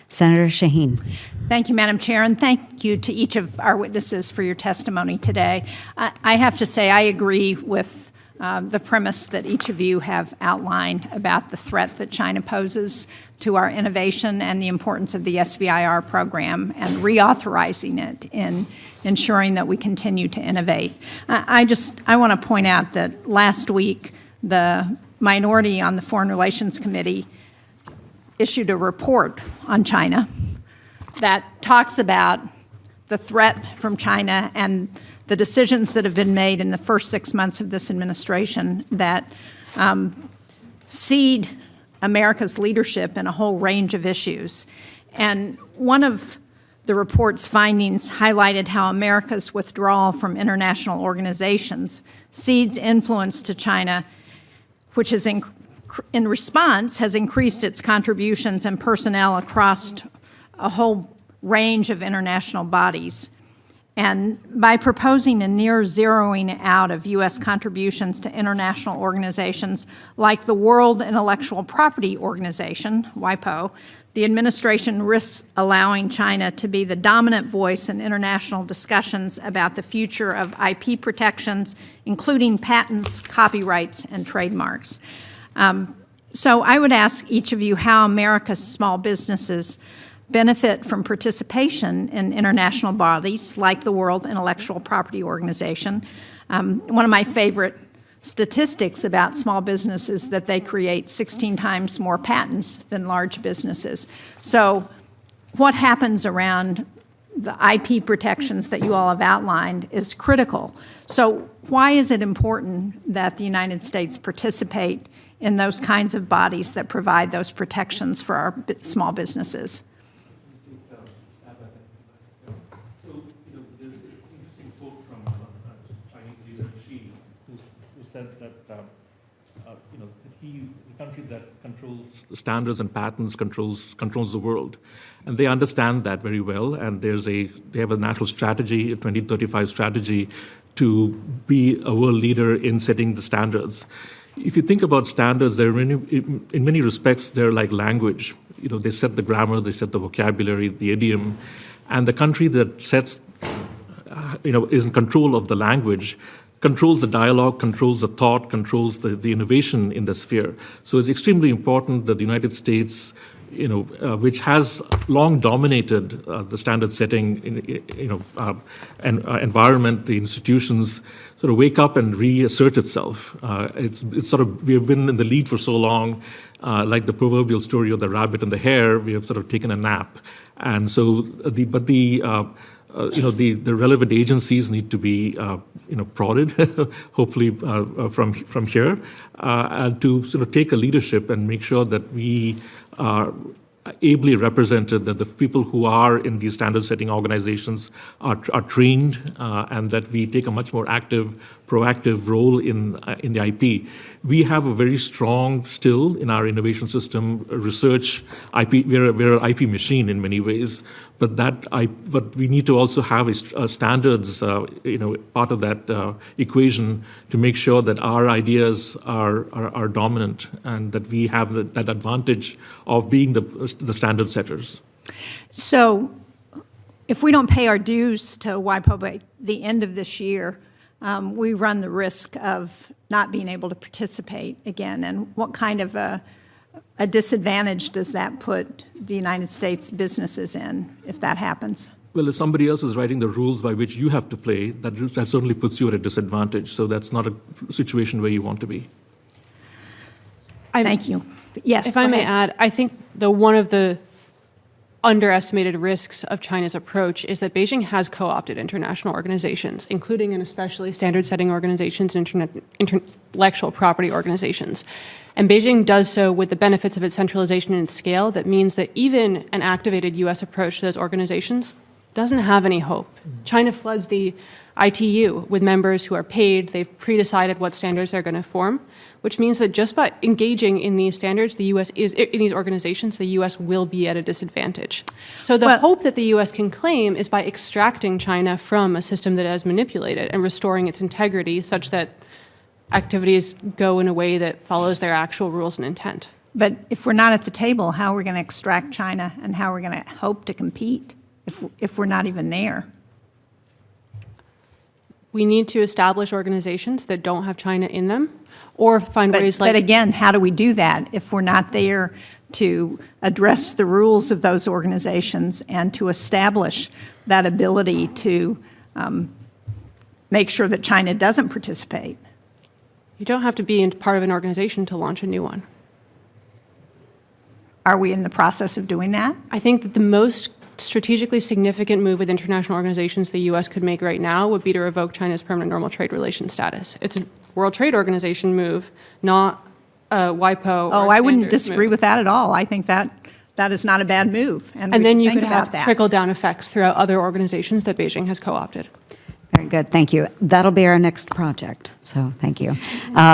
Senator Shaheen. Thank you, Madam Chair, and thank you to each of our witnesses for your testimony today. I have to say I agree with the premise that each of you have outlined about the threat that China poses to our innovation and the importance of the SBIR program and reauthorizing it in ensuring that we continue to innovate. I want to point out that last week the minority on the Foreign Relations Committee issued a report on China that talks about the threat from China and the decisions that have been made in the first 6 months of this administration that cede America's leadership in a whole range of issues. And one of the report's findings highlighted how America's withdrawal from international organizations cedes influence to China, which is in response has increased its contributions and personnel across a whole range of international bodies. And by proposing a near zeroing out of U.S. contributions to international organizations like the World Intellectual Property Organization, WIPO, the administration risks allowing China to be the dominant voice in international discussions about the future of IP protections, including patents, copyrights, and trademarks. So I would ask each of you how America's small businesses benefit from participation in international bodies like the World Intellectual Property Organization. One of my favorite statistics about small businesses is that they create 16 times more patents than large businesses. So what happens around the IP protections that you all have outlined is critical. So why is it important that the United States participate in those kinds of bodies that provide those protections for our small businesses? There's an interesting quote from Chinese leader Xi, who said that the country that controls standards and patents controls the world, and they understand that very well. And they have a national strategy, a 2035 strategy, to be a world leader in setting the standards. If you think about standards, in many respects, they're like language. They set the grammar, they set the vocabulary, the idiom, and the country that sets, is in control of the language, controls the dialogue, controls the thought, controls the innovation in the sphere. So it's extremely important that the United States, which has long dominated the standard setting, environment, the institutions, sort of wake up and reassert itself. It's sort of, we have been in the lead for so long, like the proverbial story of the rabbit and the hare. We have sort of taken a nap, and so the relevant agencies need to be prodded, hopefully from here, and to sort of take a leadership and make sure that we are ably represented, that the people who are in these standard-setting organizations are trained, and that we take a much more active, proactive role in the IP. We have a very strong still in our innovation system research IP. We're an IP machine in many ways, but we need to also have a standards part of that equation to make sure that our ideas are dominant and that we have that advantage of being the standard setters. So if we don't pay our dues to WIPO by the end of this year, we run the risk of not being able to participate again. And what kind of a disadvantage does that put the United States businesses in if that happens? Well, if somebody else is writing the rules by which you have to play, that certainly puts you at a disadvantage. So that's not a situation where you want to be. Thank you. Yes, if I may add, I think one of the underestimated risks of China's approach is that Beijing has co-opted international organizations, including and especially standard-setting organizations and intellectual property organizations. And Beijing does so with the benefits of its centralization and scale that means that even an activated U.S. approach to those organizations doesn't have any hope. China floods the ITU with members who are paid. They've pre-decided what standards they're going to form, which means that just by engaging in these standards, the U.S. in these organizations, the U.S. will be at a disadvantage. So the hope that the U.S. can claim is by extracting China from a system that has manipulated and restoring its integrity such that activities go in a way that follows their actual rules and intent. But if we're not at the table, how are we going to extract China, and how are we going to hope to compete if we're not even there? We need to establish organizations that don't have China in them, or find ways like... But again, how do we do that if we're not there to address the rules of those organizations and to establish that ability to make sure that China doesn't participate? You don't have to be part of an organization to launch a new one. Are we in the process of doing that? I think that the most strategically significant move with international organizations the U.S. could make right now would be to revoke China's permanent normal trade relations status. It's a World Trade Organization move, not a WIPO. Oh, I wouldn't disagree with that at all. I think that is not a bad move. And then you could have trickle-down effects throughout other organizations that Beijing has co-opted. Very good. Thank you. That'll be our next project. So thank you.